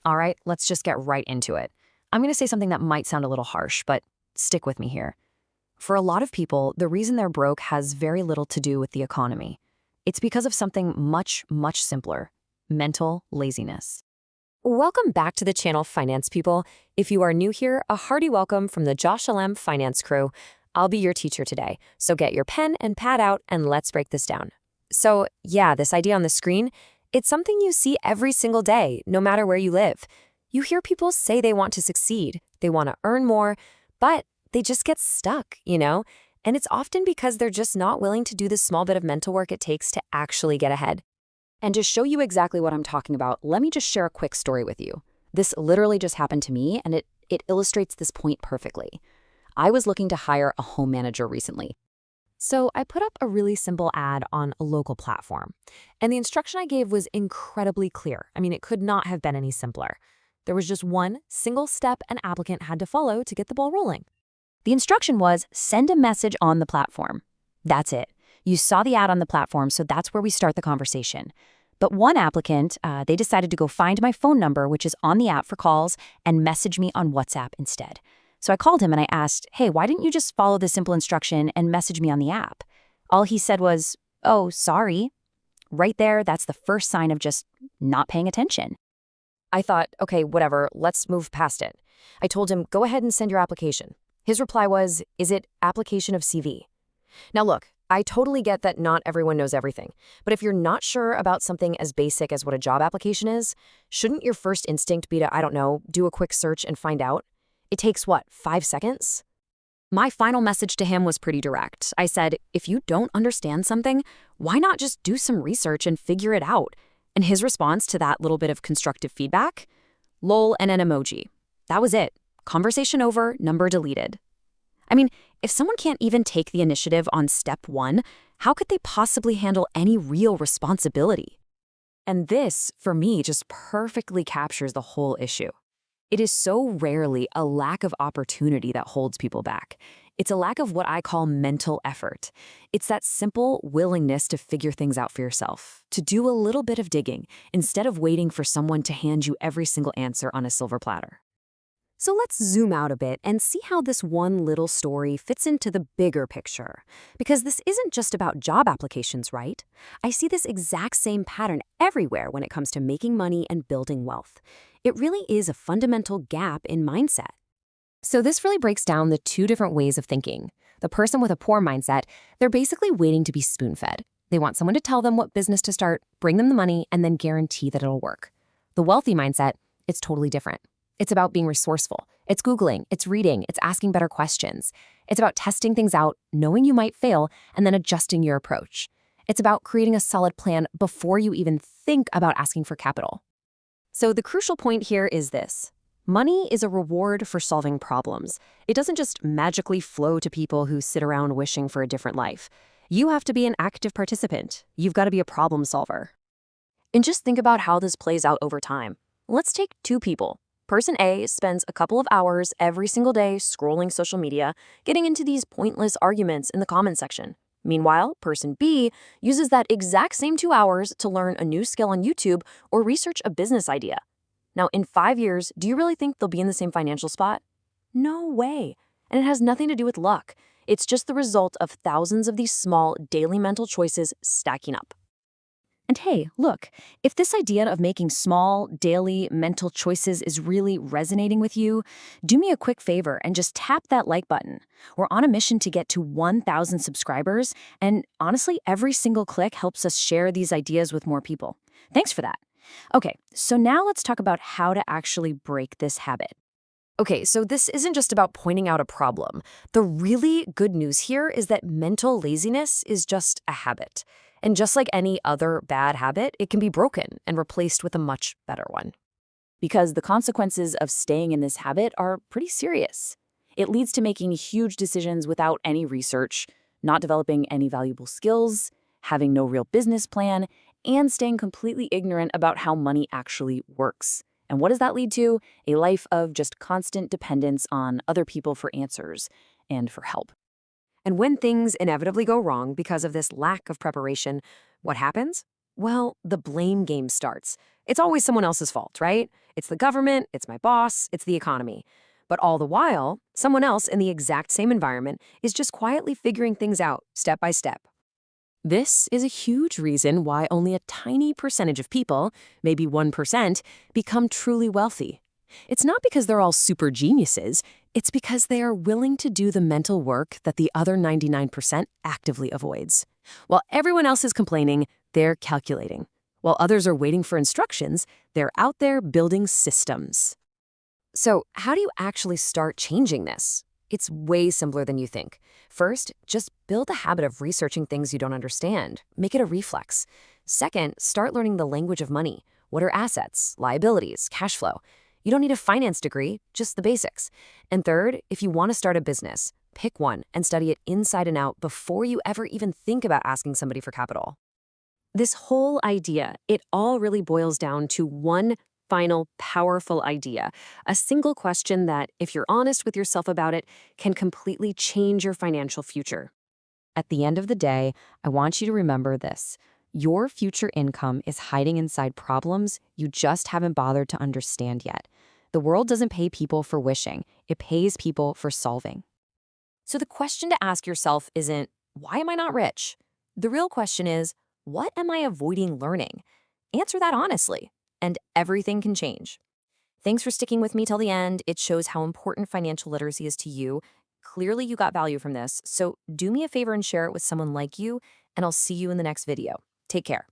All right, let's just get right into it. I'm going to say something that might sound a little harsh, but stick with me here. For a lot of people, the reason they're broke has very little to do with the economy. It's because of something much, much simpler: mental laziness. Welcome back to the channel, finance people. If you are new here, a hearty welcome from the JoshLM finance crew. I'll be your teacher today, so get your pen and pad out and let's break this down. So yeah, this idea on the screen, it's something you see every single day, no matter where you live. You hear people say they want to succeed, they want to earn more, but they just get stuck. And it's often because they're just not willing to do the small bit of mental work it takes to actually get ahead. And to show you exactly what I'm talking about, let me just share a quick story with you. This literally just happened to me, and it illustrates this point perfectly. I was looking to hire a home manager recently. So I put up a really simple ad on a local platform, and the instruction I gave was incredibly clear. I mean, it could not have been any simpler. There was just one single step an applicant had to follow to get the ball rolling. The instruction was send a message on the platform. That's it. You saw the ad on the platform, so that's where we start the conversation. But one applicant, they decided to go find my phone number, which is on the app for calls, and message me on WhatsApp instead. So I called him and I asked, hey, why didn't you just follow the simple instruction and message me on the app? All he said was, oh, sorry. Right there, that's the first sign of just not paying attention. I thought, okay, whatever, let's move past it. I told him, go ahead and send your application. His reply was, is it application of CV? Now look, I totally get that not everyone knows everything, but if you're not sure about something as basic as what a job application is, shouldn't your first instinct be to, I don't know, do a quick search and find out? It takes what, 5 seconds? My final message to him was pretty direct. I said, if you don't understand something, why not just do some research and figure it out? And his response to that little bit of constructive feedback? Lol and an emoji. That was it. Conversation over, number deleted. I mean, if someone can't even take the initiative on step 1, how could they possibly handle any real responsibility? And this, for me, just perfectly captures the whole issue. It is so rarely a lack of opportunity that holds people back. It's a lack of what I call mental effort. It's that simple willingness to figure things out for yourself, to do a little bit of digging, instead of waiting for someone to hand you every single answer on a silver platter. So let's zoom out a bit and see how this one little story fits into the bigger picture. Because this isn't just about job applications, right? I see this exact same pattern everywhere when it comes to making money and building wealth. It really is a fundamental gap in mindset. So this really breaks down the two different ways of thinking. The person with a poor mindset, they're basically waiting to be spoon-fed. They want someone to tell them what business to start, bring them the money, and then guarantee that it'll work. The wealthy mindset, it's totally different. It's about being resourceful. It's Googling, it's reading, it's asking better questions. It's about testing things out, knowing you might fail, and then adjusting your approach. It's about creating a solid plan before you even think about asking for capital. So the crucial point here is this. Money is a reward for solving problems. It doesn't just magically flow to people who sit around wishing for a different life. You have to be an active participant. You've got to be a problem solver. And just think about how this plays out over time. Let's take 2 people. Person A spends a couple of hours every single day scrolling social media, getting into these pointless arguments in the comment section. Meanwhile, person B uses that exact same 2 hours to learn a new skill on YouTube or research a business idea. Now, in 5 years, do you really think they'll be in the same financial spot? No way. And it has nothing to do with luck. It's just the result of thousands of these small daily mental choices stacking up. And hey, look, if this idea of making small, daily, mental choices is really resonating with you, do me a quick favor and just tap that like button. We're on a mission to get to 1,000 subscribers, and honestly, every single click helps us share these ideas with more people. Thanks for that. Okay, so now let's talk about how to actually break this habit. Okay, so this isn't just about pointing out a problem. The really good news here is that mental laziness is just a habit. And just like any other bad habit, it can be broken and replaced with a much better one. Because the consequences of staying in this habit are pretty serious. It leads to making huge decisions without any research, not developing any valuable skills, having no real business plan, and staying completely ignorant about how money actually works. And what does that lead to? A life of just constant dependence on other people for answers and for help. And when things inevitably go wrong because of this lack of preparation, what happens? Well, the blame game starts. It's always someone else's fault, right? It's the government, it's my boss, it's the economy. But all the while, someone else in the exact same environment is just quietly figuring things out, step by step. This is a huge reason why only a tiny percentage of people, maybe 1%, become truly wealthy. It's not because they're all super geniuses, it's because they are willing to do the mental work that the other 99% actively avoids. While everyone else is complaining, they're calculating. While others are waiting for instructions, they're out there building systems. So, how do you actually start changing this? It's way simpler than you think. First, just build a habit of researching things you don't understand. Make it a reflex. Second, start learning the language of money. What are assets, liabilities, cash flow? You don't need a finance degree, just the basics. And third, if you want to start a business, pick one and study it inside and out before you ever even think about asking somebody for capital. This whole idea, it all really boils down to one final powerful idea, a single question that, if you're honest with yourself about it, can completely change your financial future. At the end of the day, I want you to remember this. Your future income is hiding inside problems you just haven't bothered to understand yet. The world doesn't pay people for wishing, it pays people for solving. So the question to ask yourself isn't, why am I not rich? The real question is, what am I avoiding learning? Answer that honestly, and everything can change. Thanks for sticking with me till the end. It shows how important financial literacy is to you. Clearly, you got value from this, so do me a favor and share it with someone like you, and I'll see you in the next video. Take care.